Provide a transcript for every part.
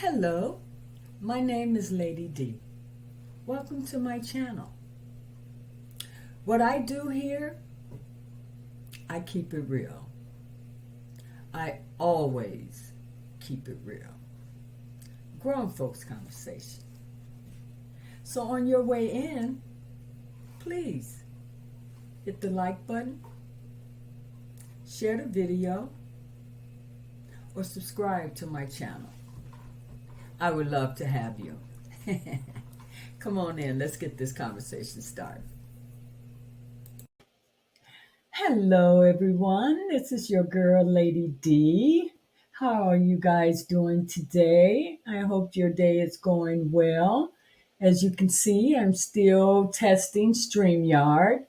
Hello, my name is Lady D. Welcome to my channel. What I do here, I keep it real. I always keep it real. Grown folks conversation. So on your way in, please hit the like button, share the video, or subscribe to my channel. I would love to have you. Come on in, let's get this conversation started. Hello, everyone. This is your girl, Lady D. How are you guys doing today? I hope your day is going well. As you can see, I'm still testing StreamYard.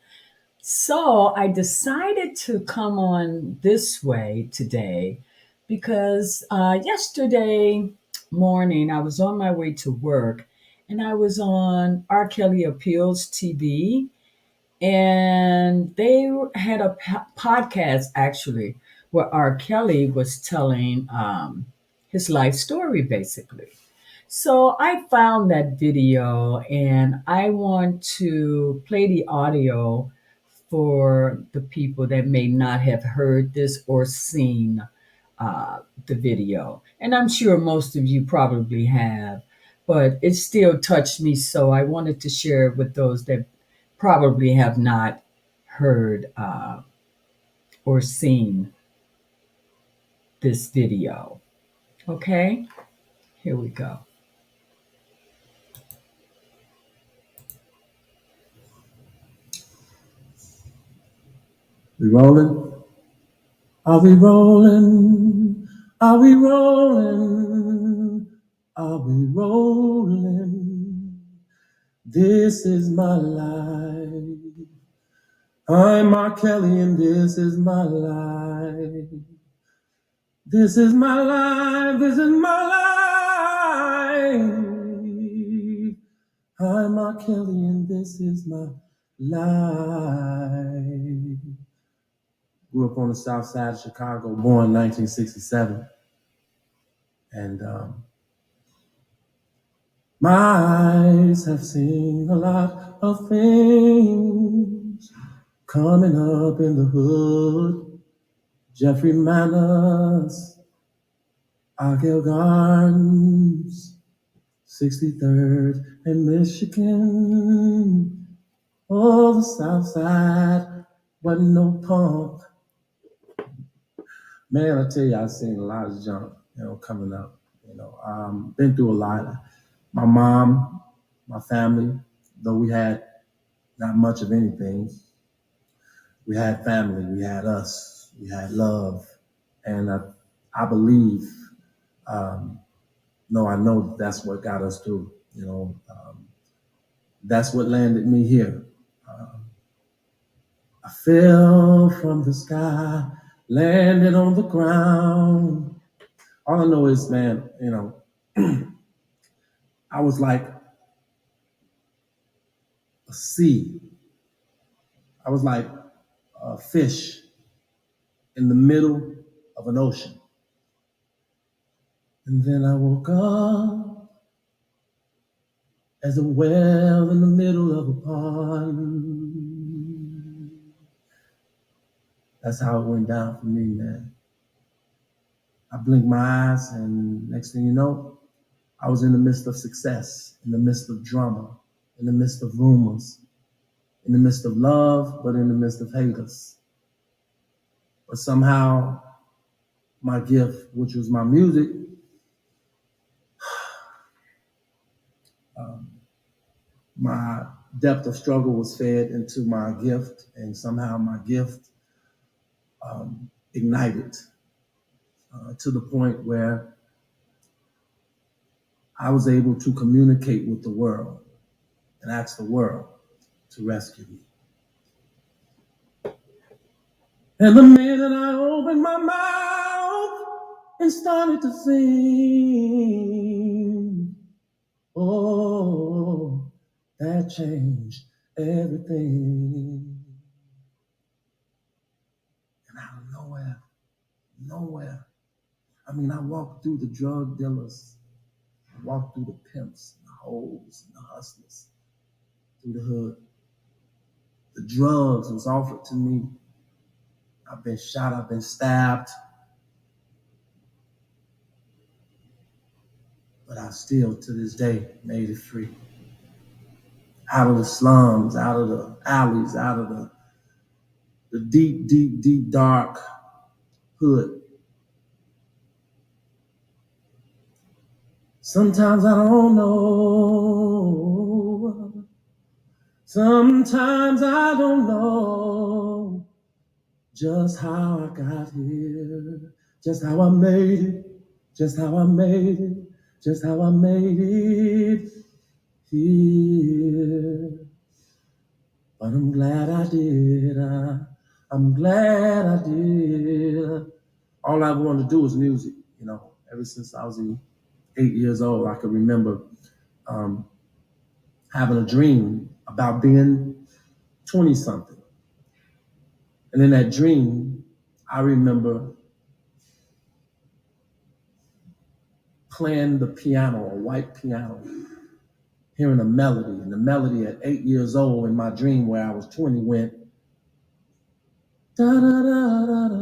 So I decided to come on this way today because yesterday morning I was on my way to work and I was on R. Kelly Appeals TV, and they had a podcast actually where R. Kelly was telling his life story basically. So I found that video and I want to play the audio for the people that may not have heard this or seen the video. And I'm sure most of you probably have, but it still touched me. So I wanted to share it with those that probably have not heard or seen this video. Okay, here we go. We rolling? Are we rolling? Are we rolling? Are we rolling? This is my life. I'm Mark Kelly and this is my life. This is my life. This is my life. I'm Mark Kelly and this is my life. Grew up on the south side of Chicago, born 1967. And my eyes have seen a lot of things coming up in the hood. Jeffrey Manners, Argyle Gardens, 63rd and Michigan. Oh, the south side wasn't no punk. Man, I tell you, I've seen a lot of junk, coming up. Been through a lot. My mom, my family, though we had not much of anything, we had family, we had us, we had love. And I believe, no, I know that's what got us through. That's what landed me here. I fell from the sky, landed on the ground. All I know is, man, I was like a sea. I was like a fish in the middle of an ocean. And then I woke up as a whale in the middle of a pond. That's how it went down for me, man. I blinked my eyes, and next thing you know, I was in the midst of success, in the midst of drama, in the midst of rumors, in the midst of love, but in the midst of haters. But somehow, my gift, which was my music, my depth of struggle was fed into my gift, and somehow my gift ignited to the point where I was able to communicate with the world and ask the world to rescue me. And the minute I opened my mouth and started to sing, oh, that changed everything. And out of nowhere, I mean, I walked through the drug dealers. I walked through the pimps, the hoes, and the hustlers, through the hood. The drugs was offered to me. I've been shot, I've been stabbed, but I still, to this day, made it free. Out of the slums, out of the alleys, out of the deep, deep, deep, dark hood. Sometimes I don't know. Sometimes I don't know just how I got here, just how I made it, just how I made it, just how I made it here. But I'm glad I did. I'm glad I did. All I wanted to do was music, you know. Ever since I was 8 years old, I could remember having a dream about being 20 something. And in that dream, I remember playing the piano, a white piano, hearing a melody. And the melody at 8 years old in my dream where I was 20 went da da da da da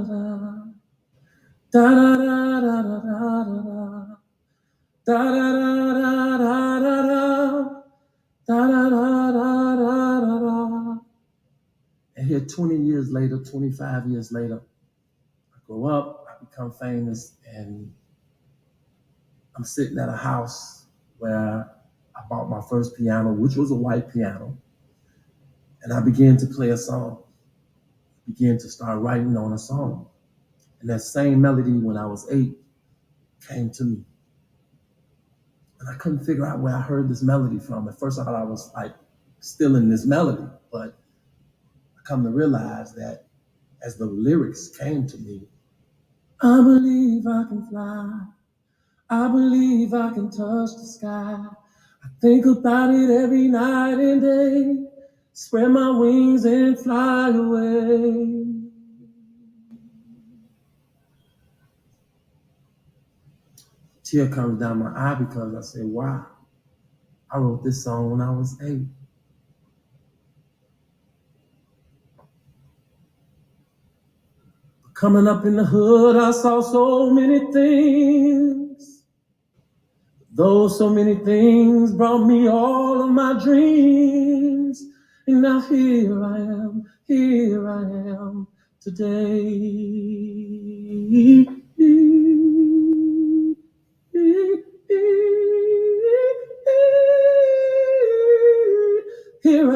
da da da da da da da da da da da. And here 20 years later, 25 years later, I grow up, I become famous, and I'm sitting at a house where I bought my first piano, which was a white piano, and I began to play a song, began to start writing on a song. And that same melody when I was 8 came to me. And I couldn't figure out where I heard this melody from. At first I thought I was like still in this melody, but I come to realize that as the lyrics came to me, I believe I can fly. I believe I can touch the sky. I think about it every night and day. Spread my wings and fly away. Tear comes down my eye because I say, wow, I wrote this song when I was 8. Coming up in the hood, I saw so many things. Those so many things brought me all of my dreams. And now here I am today. Here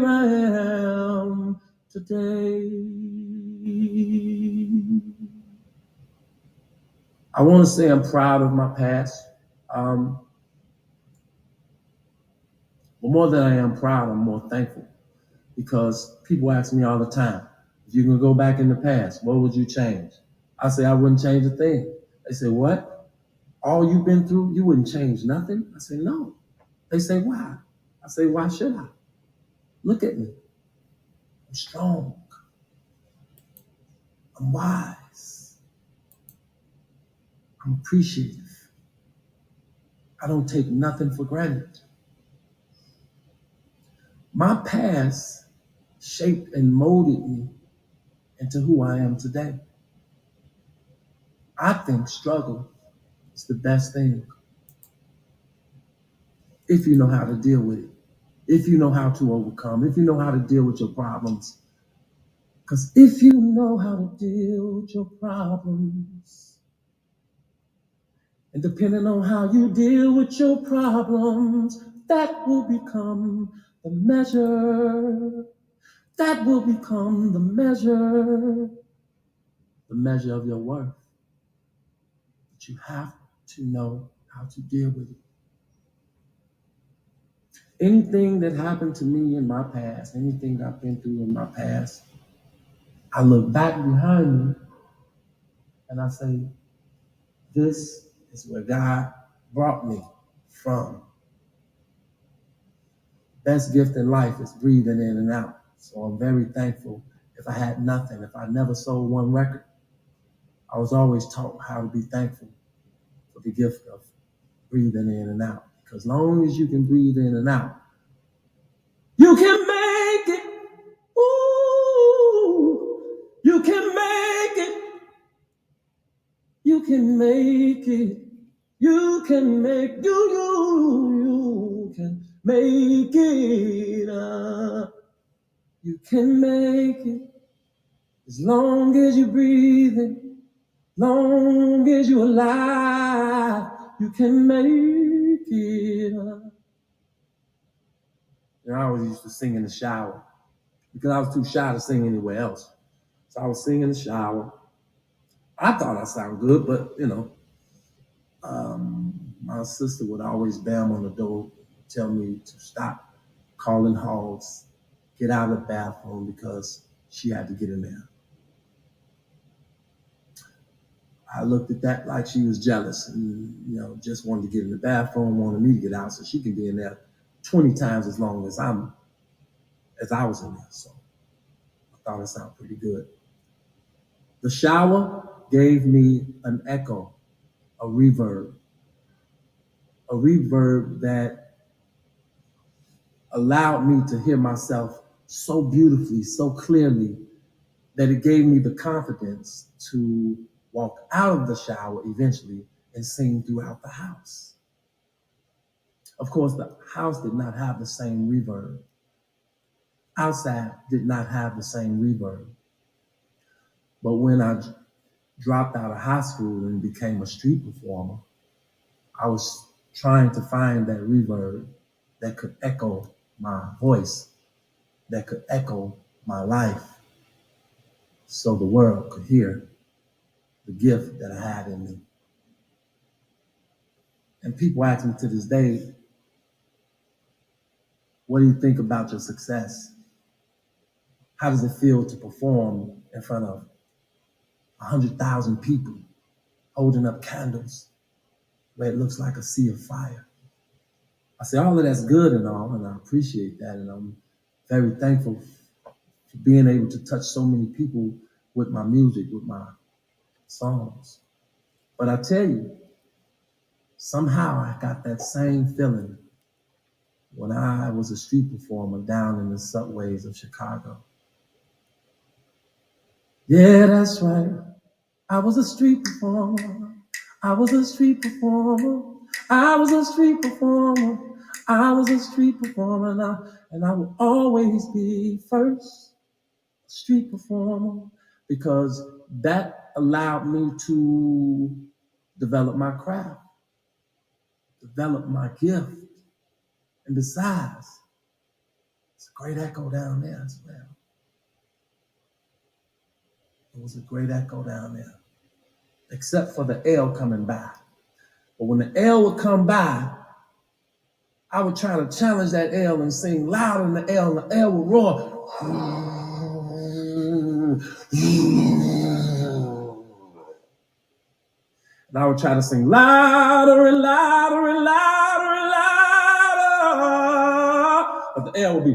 I am today. I want to say I'm proud of my past. But more than I am proud, I'm more thankful because people ask me all the time, if you can go back in the past, what would you change? I say, I wouldn't change a thing. They say, what? All you've been through, you wouldn't change nothing? I say, no. They say, why? I say, why should I? Look at me. I'm strong. I'm wise. I'm appreciative. I don't take nothing for granted. My past shaped and molded me into who I am today. I think struggle is the best thing if you know how to deal with it, if you know how to overcome, if you know how to deal with your problems. Because if you know how to deal with your problems, and depending on how you deal with your problems, that will become the measure. That will become the measure of your worth. But you have to know how to deal with it. Anything that happened to me in my past, anything I've been through in my past, I look back behind me and I say, this is where God brought me from. Best gift in life is breathing in and out. So I'm very thankful. If I had nothing, if I never sold one record, I was always taught how to be thankful for the gift of breathing in and out. Because as long as you can breathe in and out, you can make it. Ooh, you can make it. You can make it. You can make you can make it. You can make it as long as you're breathing, long as you're alive. You can make it. And I always used to sing in the shower because I was too shy to sing anywhere else. So I was singing in the shower. I thought I sounded good, but my sister would always bam on the door, tell me to stop calling halls, get out of the bathroom because she had to get in there. I looked at that like she was jealous and just wanted to get in the bathroom, wanted me to get out so she can be in there 20 times as long as I was in there. So I thought it sounded pretty good. The shower gave me an echo, a reverb that allowed me to hear myself so beautifully, so clearly, that it gave me the confidence to walk out of the shower eventually and sing throughout the house. Of course, the house did not have the same reverb. Outside did not have the same reverb. But when I dropped out of high school and became a street performer, I was trying to find that reverb that could echo my voice, that could echo my life, so the world could hear the gift that I had in me. And people ask me to this day, what do you think about your success? How does it feel to perform in front of 100,000 people holding up candles where it looks like a sea of fire? I say, all of that's good and all, and I appreciate that. And I'm very thankful for being able to touch so many people with my music, with my songs. But I tell you, somehow I got that same feeling when I was a street performer down in the subways of Chicago. Yeah, that's right. I was a street performer. I was a street performer. I was a street performer. I was a street performer. And I will always be first street performer because that allowed me to develop my craft, develop my gift. And besides, it's a great echo down there as well. It was a great echo down there, except for the L coming by. But when the L would come by, I would try to challenge that L and sing louder than the L, and the L would roar. And I would try to sing louder and louder and louder and louder. But the L would be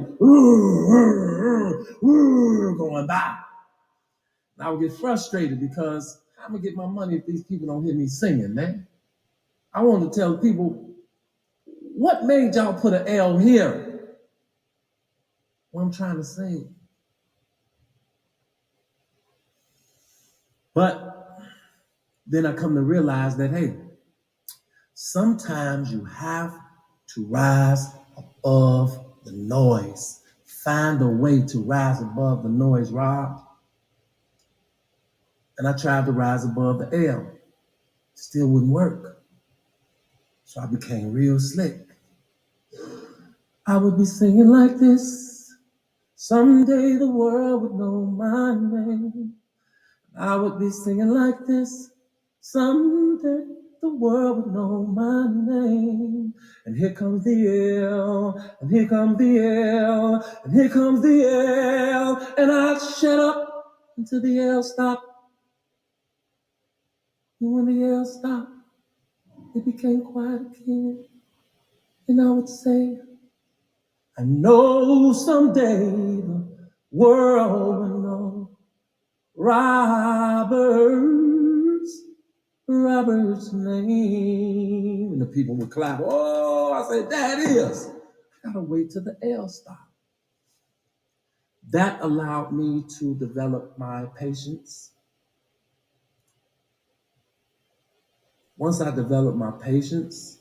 going by. And I would get frustrated because I'm going to get my money if these people don't hear me singing, man. I want to tell people, what made y'all put an L here when I'm trying to sing? But then I come to realize that, hey, sometimes you have to rise above the noise. Find a way to rise above the noise, Rob. And I tried to rise above the L. Still wouldn't work. So I became real slick. I would be singing like this. Someday the world would know my name. I would be singing like this. Someday the world would know my name. And here comes the L, and here comes the L, and here comes the L. And I'd shut up until the L stopped. And when the L stopped, it became quiet again. And I would say, I know someday the world will know Robert's Robert's name. And the people would clap. Oh, I said, that is. I gotta wait till the L stop. That allowed me to develop my patience. Once I developed my patience,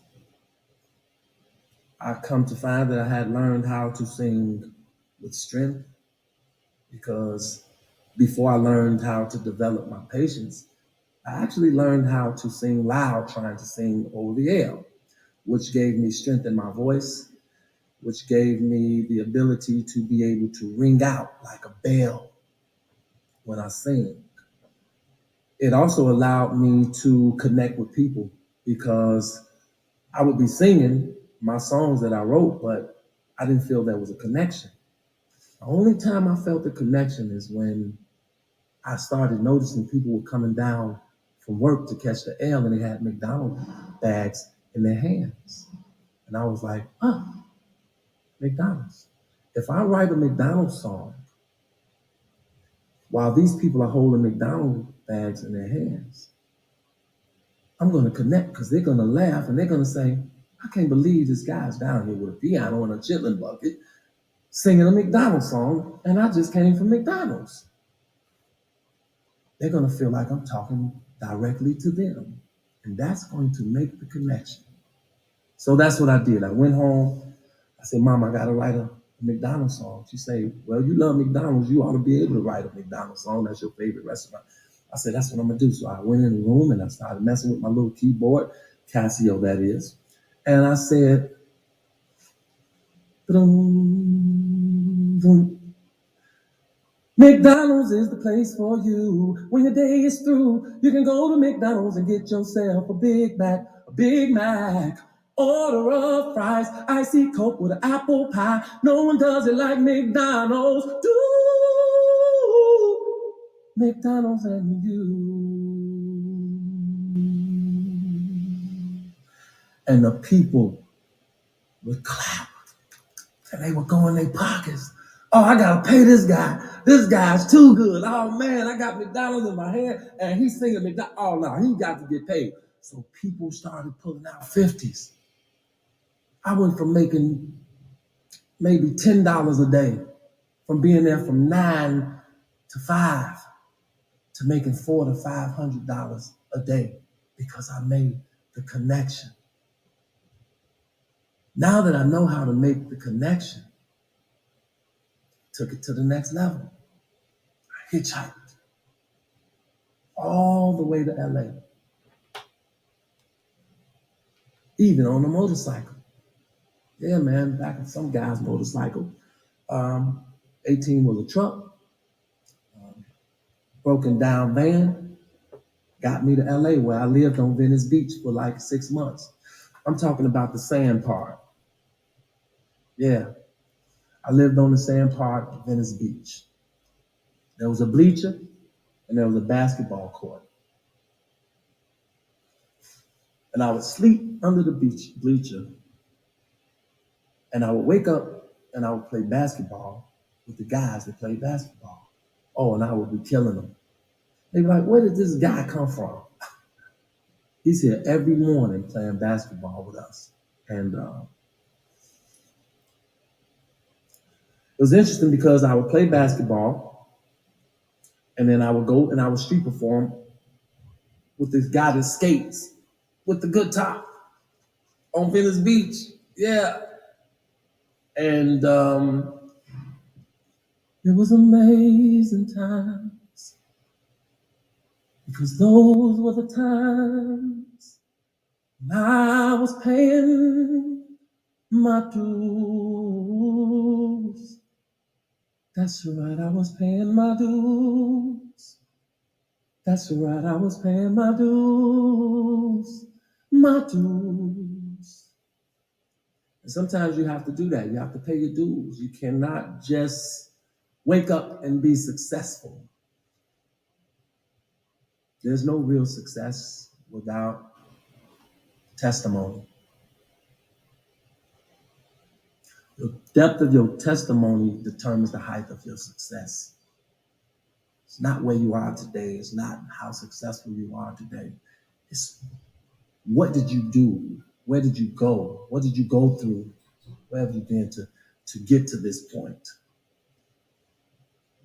I come to find that I had learned how to sing with strength, because before I learned how to develop my patience, I actually learned how to sing loud, trying to sing over the L, which gave me strength in my voice, which gave me the ability to be able to ring out like a bell when I sing. It also allowed me to connect with people, because I would be singing my songs that I wrote, but I didn't feel there was a connection. The only time I felt the connection is when I started noticing people were coming down from work to catch the L, and they had McDonald's bags in their hands. And I was like, McDonald's. If I write a McDonald's song while these people are holding McDonald's bags in their hands, I'm going to connect, because they're going to laugh and they're going to say, I can't believe this guy's down here with a piano and a chitlin bucket singing a McDonald's song, and I just came from McDonald's. They're going to feel like I'm talking directly to them, and that's going to make the connection. So that's what I did. I went home. I said, Mom, I got to write a McDonald's song. She said, well, you love McDonald's. You ought to be able to write a McDonald's song. That's your favorite restaurant. I said, that's what I'm going to do. So I went in the room and I started messing with my little keyboard, Casio that is. And I said, McDonald's is the place for you. When your day is through, you can go to McDonald's and get yourself a Big Mac, a Big Mac. Order of fries, icy Coke with an apple pie. No one does it like McDonald's do. McDonald's and you. And the people would clap, and they would go in their pockets. Oh, I gotta pay this guy. This guy's too good. Oh man, I got McDonald's in my hand and he's singing McDonald's. Oh no, he got to get paid. So people started pulling out 50s. I went from making maybe $10 a day, from being there from 9 to 5, to making $400 to $500 a day, because I made the connection. Now that I know how to make the connection, took it to the next level. I hitchhiked all the way to LA, even on a motorcycle. Yeah, man, back in some guy's motorcycle. 18 was a truck, broken down van, got me to LA, where I lived on Venice Beach for like 6 months. I'm talking about the sand part. Yeah, I lived on the sand part of Venice Beach. There was a bleacher and there was a basketball court. And I would sleep under the bleacher, and I would wake up and I would play basketball with the guys that played basketball. Oh, and I would be killing them. They'd be like, where did this guy come from? He's here every morning playing basketball with us. And it was interesting, because I would play basketball and then I would go and I would street perform with this guy that skates with the good top on Venice Beach. Yeah. And it was amazing times, because those were the times when I was paying my dues. That's right, I was paying my dues. That's right, I was paying my dues. My dues. And sometimes you have to do that. You have to pay your dues. You cannot just wake up and be successful. There's no real success without testimony. The depth of your testimony determines the height of your success. It's not where you are today. It's not how successful you are today. It's what did you do? Where did you go? What did you go through? Where have you been to get to this point?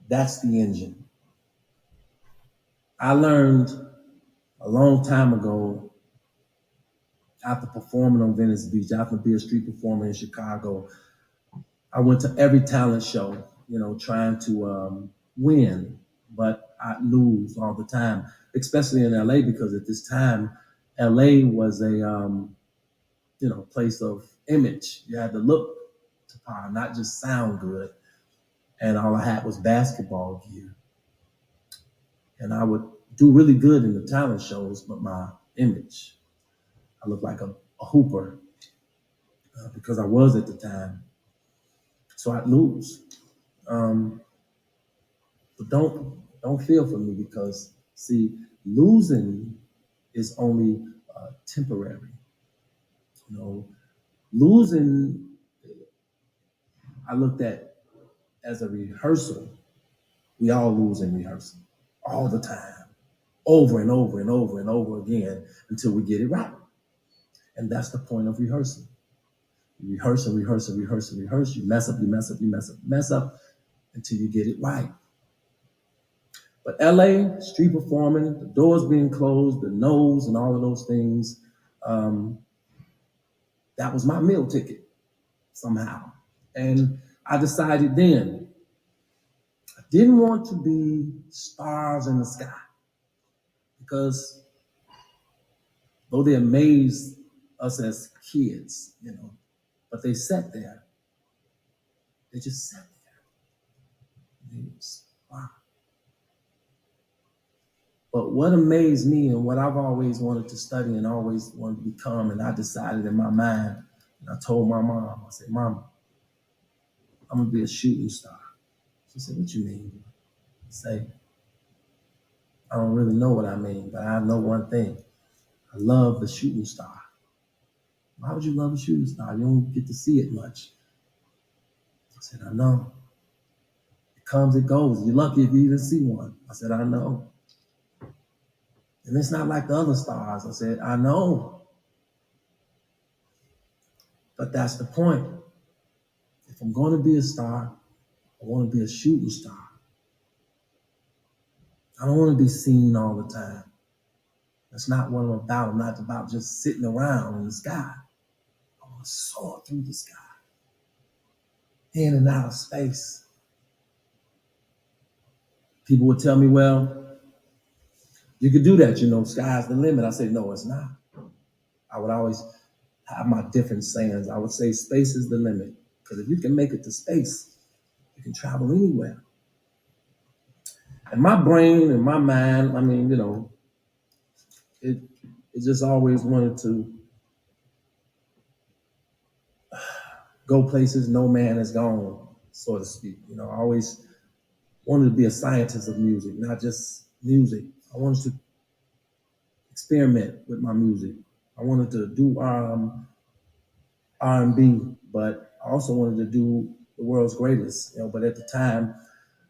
That's the engine. I learned a long time ago after performing on Venice Beach, after being a street performer in Chicago, I went to every talent show, trying to win, but I lose all the time, especially in LA, because at this time, LA was a place of image. You had to look to power, not just sound good. And all I had was basketball gear. And I would do really good in the talent shows, but my image, I looked like a hooper because I was at the time. So I'd lose. But don't feel for me, because see, losing is only temporary. Losing I looked at as a rehearsal. We all lose in rehearsal all the time, over and over and over and over again until we get it right. And that's the point of rehearsal. You rehearse and rehearse and rehearse and rehearse. You mess up, you mess up, you mess up, mess up until you get it right. But LA, street performing, the doors being closed, the no's and all of those things, that was my meal ticket somehow. And I decided then, I didn't want to be stars in the sky, because though they amazed us as kids, but they sat there. They just sat there. Wow. But what amazed me, and what I've always wanted to study and always wanted to become, and I decided in my mind, and I told my mom, I said, Mama, I'm gonna be a shooting star. She said, what you mean? I say, I don't really know what I mean, but I know one thing. I love the shooting star. Why would you love a shooting star? You don't get to see it much. I said, I know. It comes, it goes. You're lucky if you even see one. I said, I know. And it's not like the other stars. I said, I know. But that's the point. If I'm going to be a star, I want to be a shooting star. I don't want to be seen all the time. That's not what I'm about. I'm not about just sitting around in the sky. I want to soar through the sky, in and out of space. People would tell me, well, you could do that, sky's the limit. I say, no, it's not. I would always have my different sayings. I would say space is the limit, because if you can make it to space, you can travel anywhere. And my brain and my mind, it just always wanted to go places no man has gone, so to speak. I always wanted to be a scientist of music, not just music. I wanted to experiment with my music. I wanted to do R&B, but I also wanted to do the world's greatest. But at the time,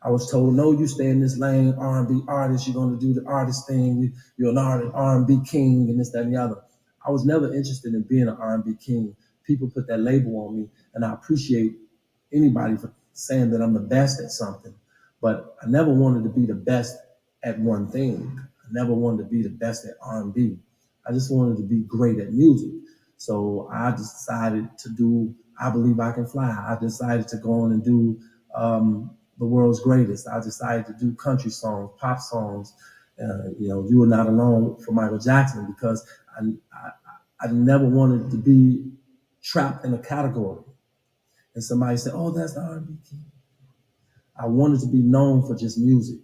I was told, no, you stay in this lane, R&B artist, you're going to do the artist thing, you're an R&B king, and this, that, and the other. I was never interested in being an R&B king. People put that label on me, and I appreciate anybody for saying that I'm the best at something, but I never wanted to be the best at one thing. I never wanted to be the best at R&B. I just wanted to be great at music. So I decided to do I Believe I Can Fly. I decided to go on and do the world's greatest. I decided to do country songs, pop songs, You Are Not Alone for Michael Jackson, because I never wanted to be trapped in a category. And somebody said, oh, that's the R&B king. I wanted to be known for just music.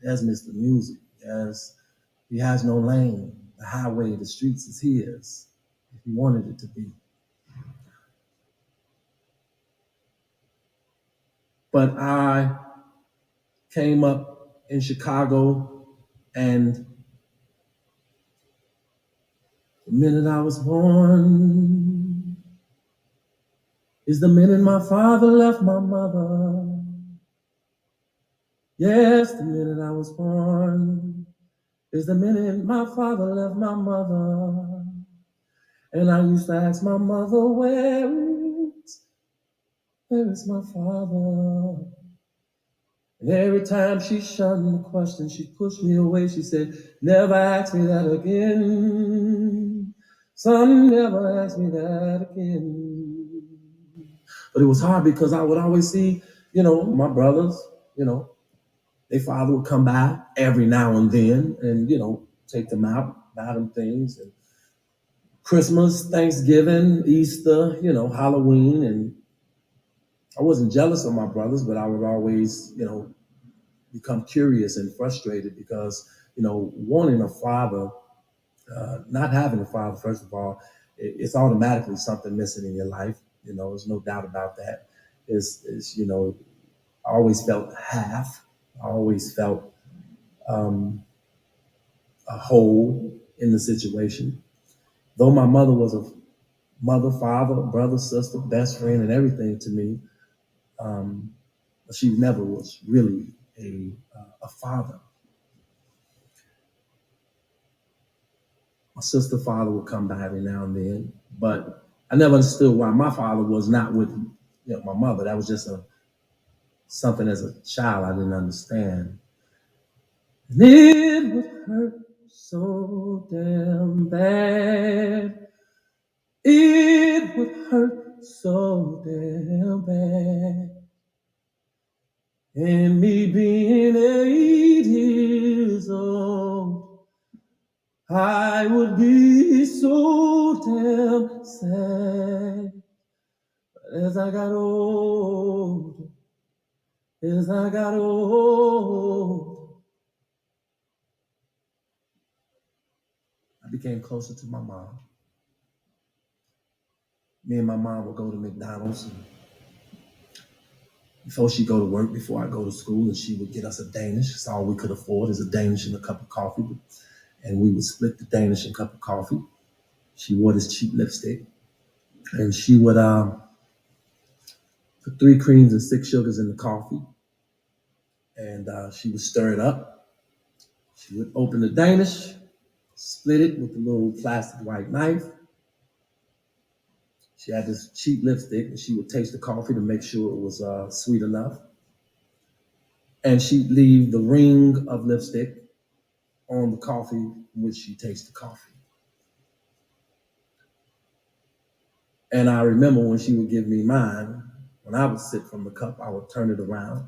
There's Mr. Music. He has no lane. The highway, the streets is his, if he wanted it to be. But I came up in Chicago, and the minute I was born is the minute my father left my mother. Yes, the minute I was born is the minute my father left my mother. And I used to ask my mother, where is my father? And every time she shunned the question, she pushed me away. She said, never ask me that again. Son, never ask me that again. But it was hard because I would always see, my brothers, their father would come by every now and then and, take them out, buy them things. And Christmas, Thanksgiving, Easter, Halloween. And I wasn't jealous of my brothers, but I would always, become curious and frustrated because, wanting a father, not having a father, first of all, it's automatically something missing in your life. There's no doubt about that. I always felt half. I always felt a hole in the situation. Though my mother was a mother, father, brother, sister, best friend, and everything to me, she never was really a father. My sister's father would come by every now and then, but I never understood why my father was not with my mother. That was just something as a child I didn't understand. And it would hurt so damn bad. It would hurt so damn bad. And me being 8 years old, I would be so damn sad. But as I got old, I became closer to my mom. Me and my mom would go to McDonald's. And before she'd go to work, before I go to school, and she would get us a Danish. It's all we could afford is a Danish and a cup of coffee. And we would split the Danish and cup of coffee. She wore this cheap lipstick. And she would put 3 creams and 6 sugars in the coffee. And she would stir it up. She would open the Danish, split it with a little plastic white knife. She had this cheap lipstick, and she would taste the coffee to make sure it was sweet enough. And she'd leave the ring of lipstick on the coffee in which she tastes the coffee. And I remember when she would give me mine, when I would sip from the cup, I would turn it around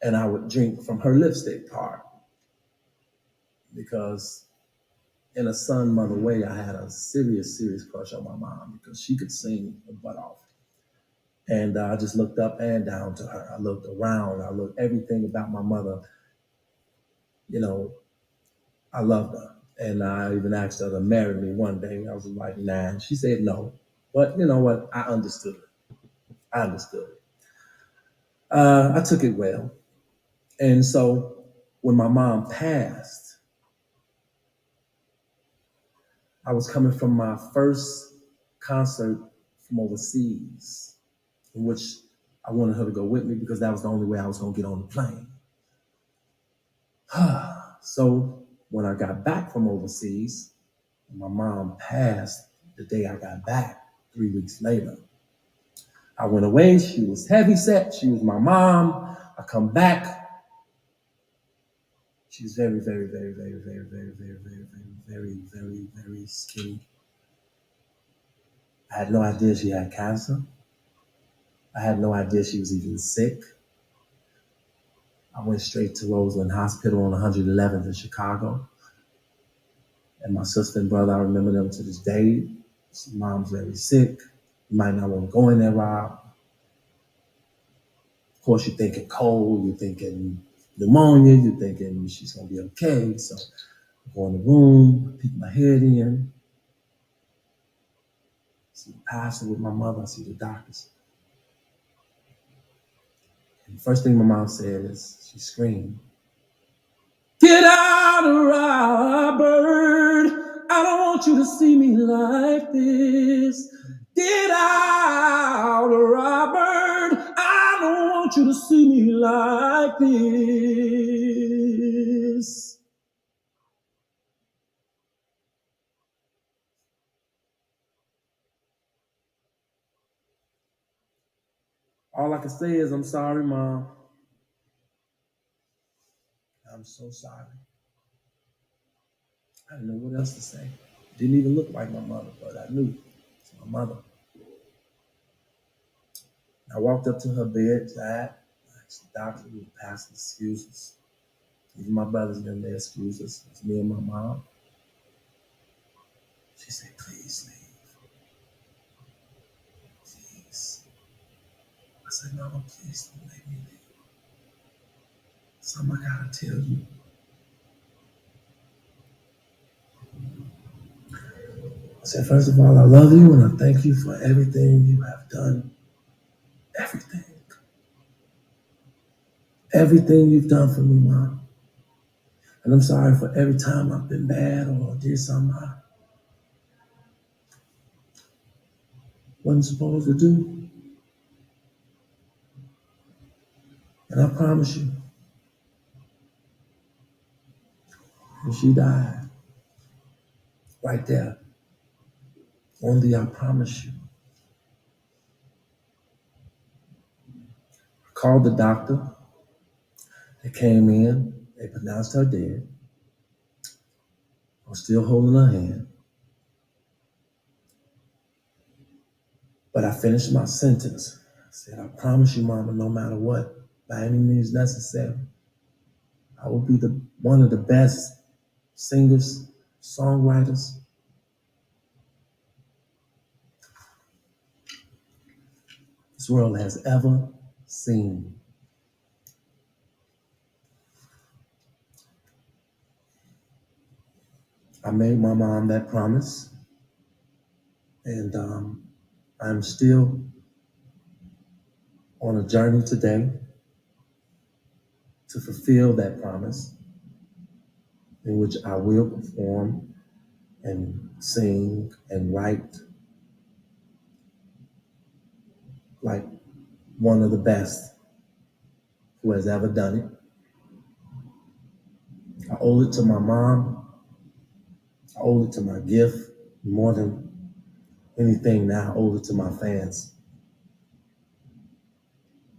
and I would drink from her lipstick part. Because in a son mother way, I had a serious crush on my mom because she could sing her butt off. And I just looked up and down to her. I looked around. I looked everything about my mother. I loved her. And I even asked her to marry me one day. I was like, nah. She said no. But you know what? I understood it. I took it well. And so when my mom passed, I was coming from my first concert from overseas, in which I wanted her to go with me because that was the only way I was going to get on the plane. So when I got back from overseas, my mom passed the day I got back, 3 weeks later. I went away. She was heavy set. She was my mom. I come back. She was very, very, very, very, very, very, very, very, very, very, very, very skinny. I had no idea she had cancer. I had no idea she was even sick. I went straight to Roseland Hospital on 111th in Chicago. And my sister and brother, I remember them to this day. Mom's very sick. You might not want to go in there, Rob. Of course, you're thinking cold, you're thinking pneumonia, you're thinking she's going to be okay. So I go in the room, peek my head in, see the pastor with my mother, I see the doctors. And the first thing my mom said is, she screamed, "Get out, Robert! I don't want you to see me like this. Get out, Robert! I don't want you to see me like this." All I can say is, I'm sorry, Mom. I'm so sorry. I didn't know what else to say. Didn't even look like my mother, but I knew it's my mother. I walked up to her bedside. I asked the doctor to pass the excuses. Even my brothers didn't their excuses. It's me and my mom. She said, please leave. Please. I said, Mama, please don't make me leave. Something I gotta tell you. I said, first of all, I love you and I thank you for everything you have done. Everything. Everything you've done for me, Mom. And I'm sorry for every time I've been bad or did something I wasn't supposed to do. And I promise you, when she died, right there, only I promise you. I called the doctor. They came in. They pronounced her dead. I was still holding her hand. But I finished my sentence. I said, I promise you, Mama, no matter what, by any means necessary, I will be one of the best singers, songwriters this world has ever seen. I made my mom that promise, and I'm still on a journey today to fulfill that promise, in which I will perform and sing and write like one of the best who has ever done it. I owe it to my mom. I owe it to my gift. More than anything now, I owe it to my fans.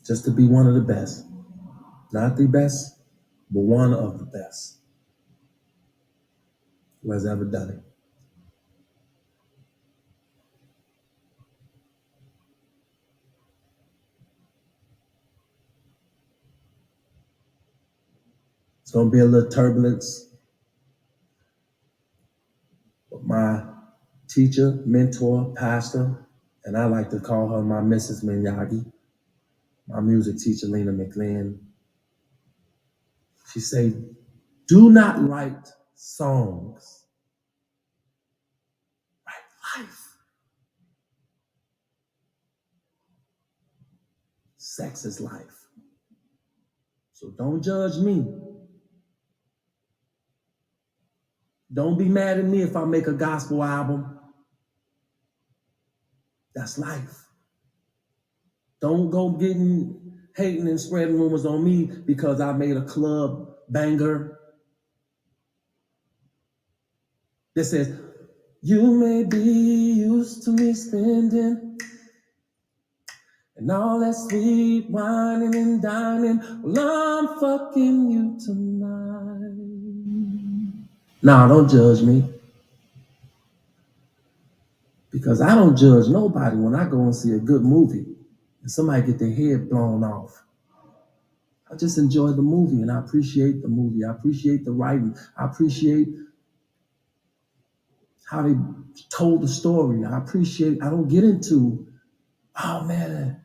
Just to be one of the best. Not the best, but one of the best who has ever done it. It's going to be a little turbulence. But my teacher, mentor, pastor, and I like to call her my Mrs. Miyagi, my music teacher, Lena McLean. She said, do not write songs, write life. Sex is life. So don't judge me. Don't be mad at me if I make a gospel album. That's life. Don't go hating and spreading rumors on me because I made a club banger that says, you may be used to me spending and all that sweet whining and dining. Well, I'm fucking you tonight. Nah, don't judge me. Because I don't judge nobody when I go and see a good movie and somebody get their head blown off. I just enjoy the movie and I appreciate the movie. I appreciate the writing. I appreciate how they told the story. I don't get into, oh man,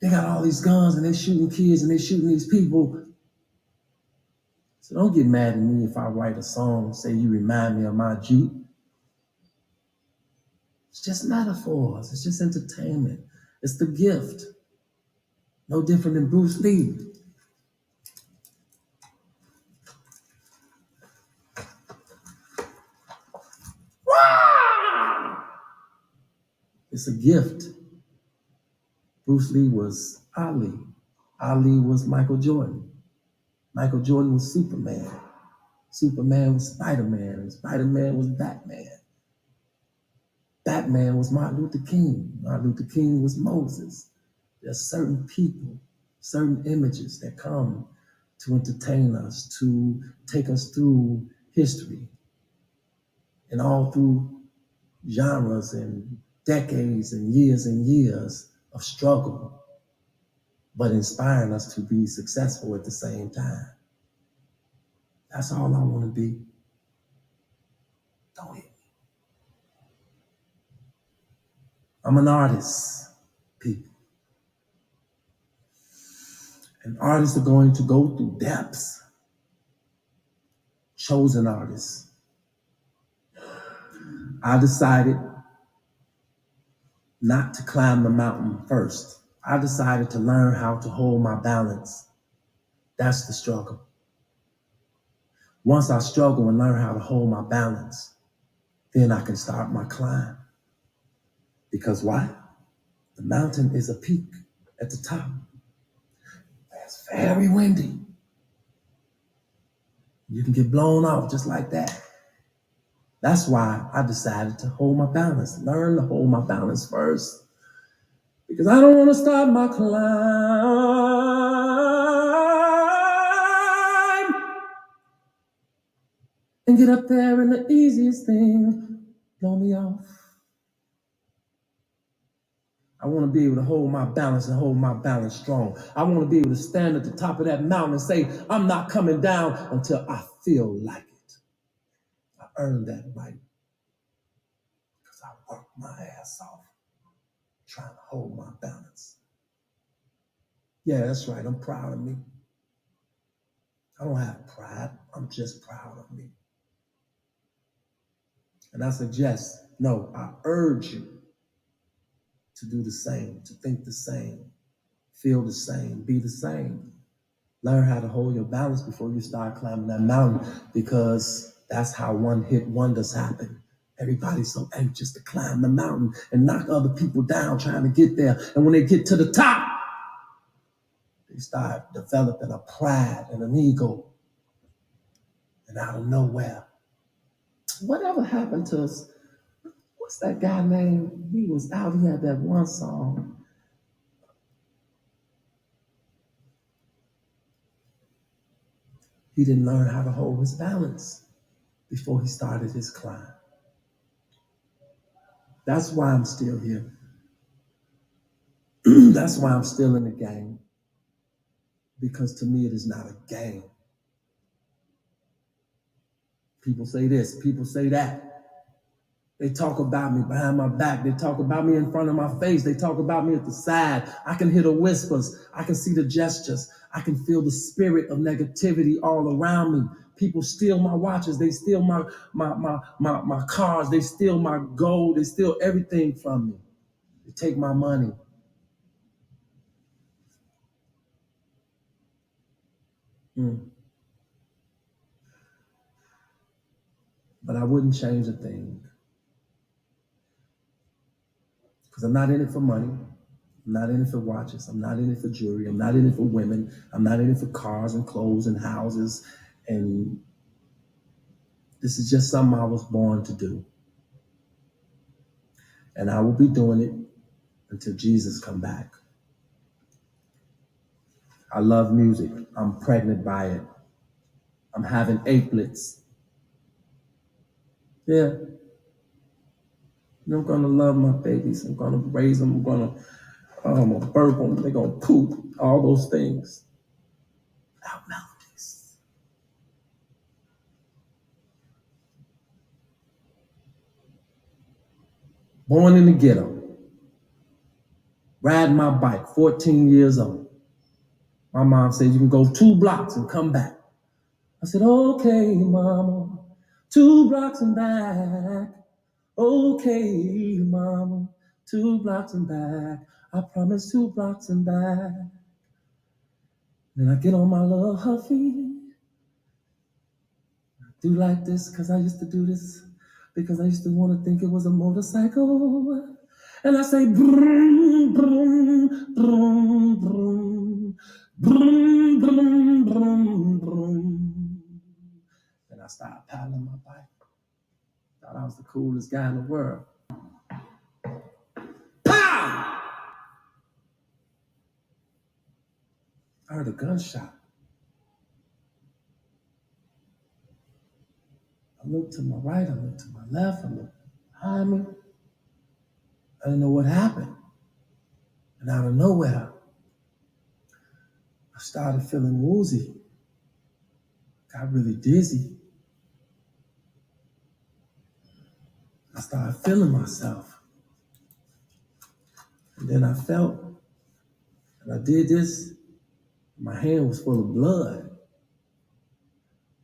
they got all these guns and they shooting kids and they shooting these people. So don't get mad at me if I write a song and say you remind me of my Jeep. It's just metaphors. It's just entertainment. It's the gift. No different than Bruce Lee. It's a gift. Bruce Lee was Ali. Ali was Michael Jordan. Michael Jordan was Superman. Superman was Spider-Man. And Spider-Man was Batman. Batman was Martin Luther King. Martin Luther King was Moses. There's certain people, certain images that come to entertain us, to take us through history and all through genres and decades and years of struggle, but inspiring us to be successful at the same time. That's all I want to be. Don't hit me. I'm an artist, people. And artists are going to go through depths. Chosen artists. I decided not to climb the mountain first. I decided to learn how to hold my balance. That's the struggle. Once I struggle and learn how to hold my balance, then I can start my climb. Because why? The mountain is a peak at the top. It's very windy. You can get blown off just like that. That's why I decided to hold my balance, learn to hold my balance first. Because I don't want to start my climb and get up there and the easiest thing blow me off. I want to be able to hold my balance and hold my balance strong. I want to be able to stand at the top of that mountain and say, I'm not coming down until I feel like it. I earned that right because I worked my ass off trying to hold my balance. Yeah, that's right. I'm proud of me. I don't have pride. I'm just proud of me. And I suggest, no, I urge you to do the same, to think the same, feel the same, be the same. Learn how to hold your balance before you start climbing that mountain, because that's how one-hit wonders happen. Everybody's so anxious to climb the mountain and knock other people down trying to get there. And when they get to the top, they start developing a pride and an ego. And out of nowhere, whatever happened to us? What's that guy named? He was out, he had that one song. He didn't learn how to hold his balance before he started his climb. That's why I'm still here. That's why I'm still in the game. Because to me, it is not a game. People say this, people say that. They talk about me behind my back. They talk about me in front of my face. They talk about me at the side. I can hear the whispers. I can see the gestures. I can feel the spirit of negativity all around me. People steal my watches. They steal my cars. They steal my gold. They steal everything from me. They take my money. But I wouldn't change a thing. Because I'm not in it for money. I'm not in it for watches. I'm not in it for jewelry. I'm not in it for women. I'm not in it for cars and clothes and houses. And this is just something I was born to do. And I will be doing it until Jesus come back. I love music. I'm pregnant by it. I'm having applets. Yeah. I'm going to love my babies. I'm going to raise them. I'm going to burp them. They're going to poop. All those things. Without melodies. Born in the ghetto. Riding my bike, 14 years old. My mom said, you can go 2 blocks and come back. I said, okay, mama, 2 blocks and back. Okay, mama, 2 blocks and back. I promise 2 blocks and back. Then I get on my little huffy. I do like this because I used to do this, because I used to want to think it was a motorcycle. And I say, broom, broom, broom, broom, broom, broom, broom, broom. And I started paddling my bike. Thought I was the coolest guy in the world. Pow! I heard a gunshot. I looked to my right, I looked to my left, I looked behind me. I didn't know what happened. And out of nowhere, I started feeling woozy, got really dizzy. I started feeling myself. And then I felt, and I did this, my hand was full of blood.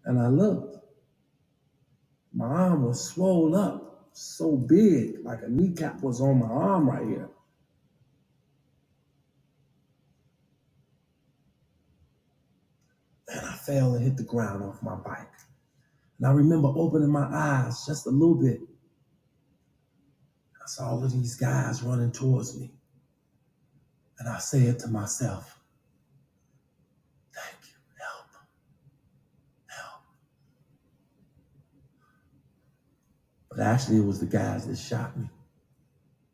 And I looked, my arm was swollen up, so big, like a kneecap was on my arm right here. And I fell and hit the ground off my bike. And I remember opening my eyes just a little bit. I saw all of these guys running towards me. And I said to myself, thank you, help, help. But actually it was the guys that shot me.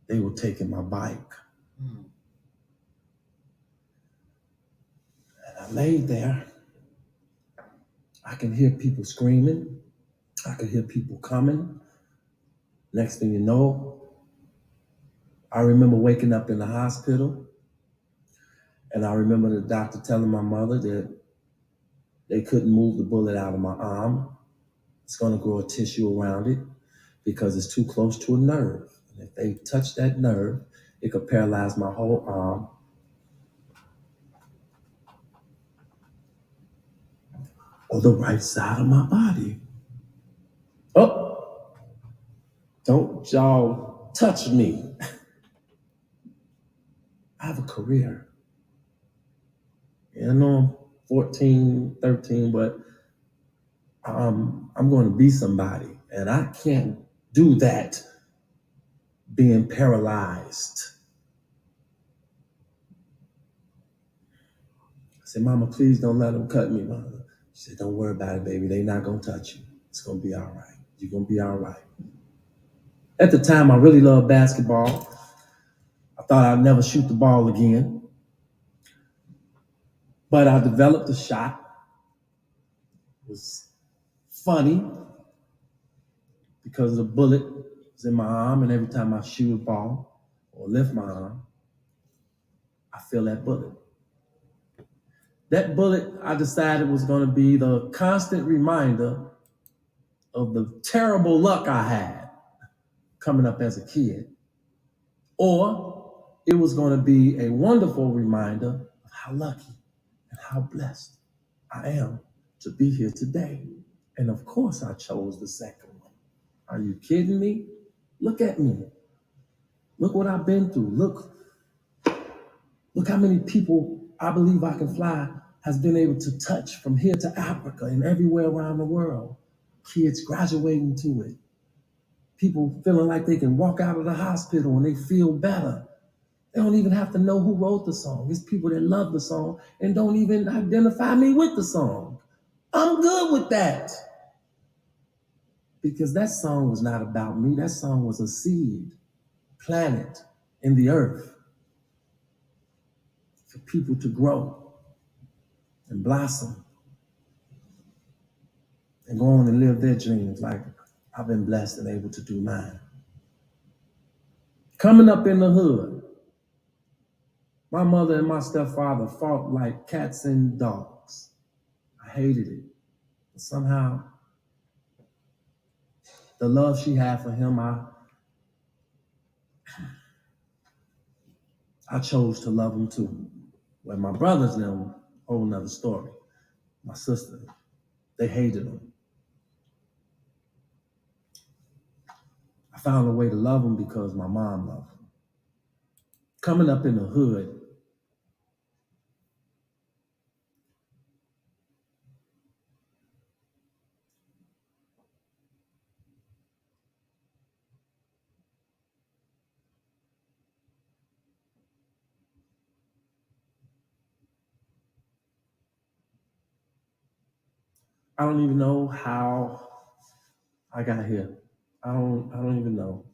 They were taking my bike. And I laid there. I could hear people screaming. I could hear people coming. Next thing you know, I remember waking up in the hospital. And I remember the doctor telling my mother that they couldn't move the bullet out of my arm. It's going to grow a tissue around it because it's too close to a nerve. And if they touch that nerve, it could paralyze my whole arm or the right side of my body. Oh, don't y'all touch me. I have a career. I know I'm 14, 13, but I'm going to be somebody. And I can't do that being paralyzed. I said, Mama, please don't let them cut me, Mama. She said, don't worry about it, baby. They're not going to touch you. It's going to be all right. You're going to be all right. At the time, I really loved basketball. I thought I'd never shoot the ball again. But I developed a shot. It was funny because the bullet was in my arm, and every time I shoot a ball or lift my arm, I feel that bullet. That bullet, I decided, was going to be the constant reminder of the terrible luck I had coming up as a kid, or it was going to be a wonderful reminder of how lucky and how blessed I am to be here today. And of course, I chose the second one. Are you kidding me? Look at me. Look what I've been through. Look how many people I Believe I Can Fly has been able to touch from here to Africa and everywhere around the world. Kids graduating to it. People feeling like they can walk out of the hospital and they feel better. They don't even have to know who wrote the song. It's people that love the song and don't even identify me with the song. I'm good with that. Because that song was not about me. That song was a seed planted in the earth for people to grow and blossom and go on and live their dreams like I've been blessed and able to do mine. Coming up in the hood, my mother and my stepfather fought like cats and dogs. I hated it. But somehow, the love she had for him, I chose to love him too. When my brothers them, whole nother story. My sister, they hated him. I found a way to love him because my mom loved him. Coming up in the hood, I don't even know how I got here. I don't even know.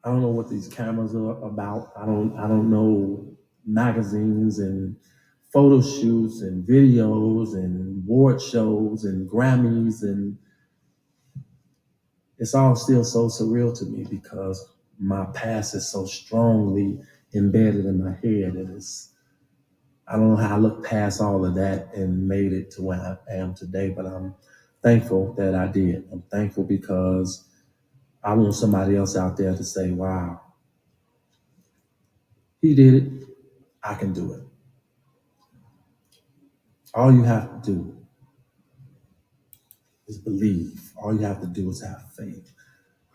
I don't know what these cameras are about. I don't know magazines and photo shoots and videos and award shows and Grammys, and it's all still so surreal to me because my past is so strongly embedded in my head, and I don't know how I looked past all of that and made it to where I am today, but I'm thankful that I did. I'm thankful because I want somebody else out there to say, wow, he did it. I can do it. All you have to do is believe. All you have to do is have faith.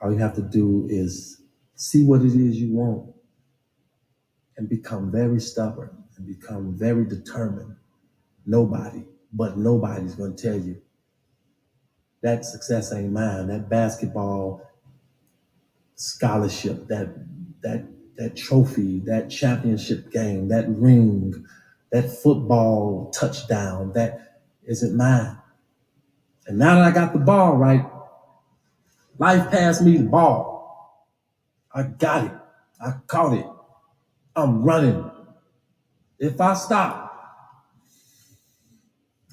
All you have to do is see what it is you want and become very stubborn and become very determined. Nobody's going to tell you that success ain't mine. That basketball scholarship, that that trophy, that championship game, that ring, that football touchdown, that isn't mine. And now that I got the ball right, life passed me the ball. I got it. I caught it. I'm running. If I stop,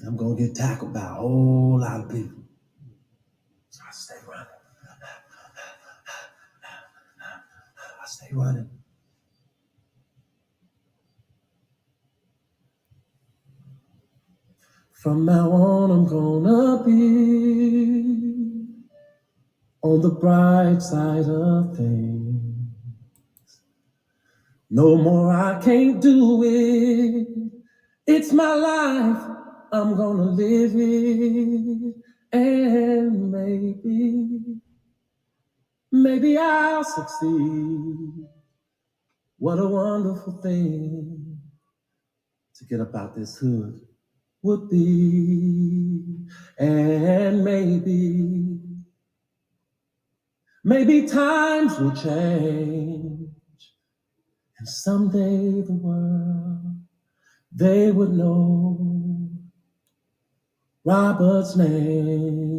I'm gonna get tackled by a whole lot of people. So I stay running. I stay running. From now on, I'm gonna be on the bright side of things. No more, I can't do it. It's my life. I'm gonna live it. And maybe I'll succeed. What a wonderful thing to get up out this hood would be. And maybe times will change. And someday the world, they would know Robert's name.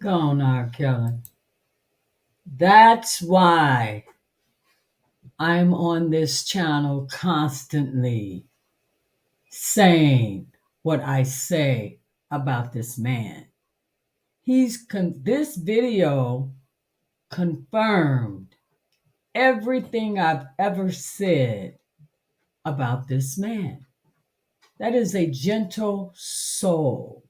Go on, R. Kelly. That's why I'm on this channel constantly saying what I say about this man. This video confirmed everything I've ever said about this man. That is a gentle soul.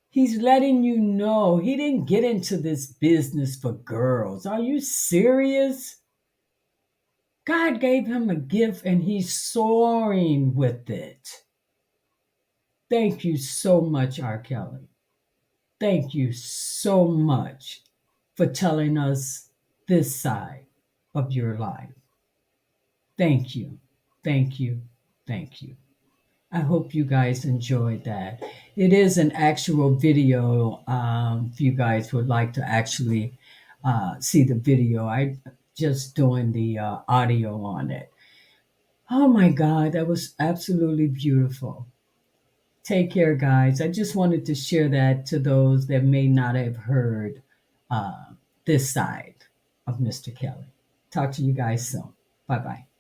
He's letting you know he didn't get into this business for girls. Are you serious? God gave him a gift and he's soaring with it. Thank you so much, R. Kelly. Thank you so much for telling us this side of your life. Thank you. Thank you. Thank you. I hope you guys enjoyed that. It is an actual video. If you guys would like to actually see the video, I just doing the audio on it. Oh my God, that was absolutely beautiful. Take care, guys. I just wanted to share that to those that may not have heard this side of Mr. Kelly. Talk to you guys soon. Bye bye.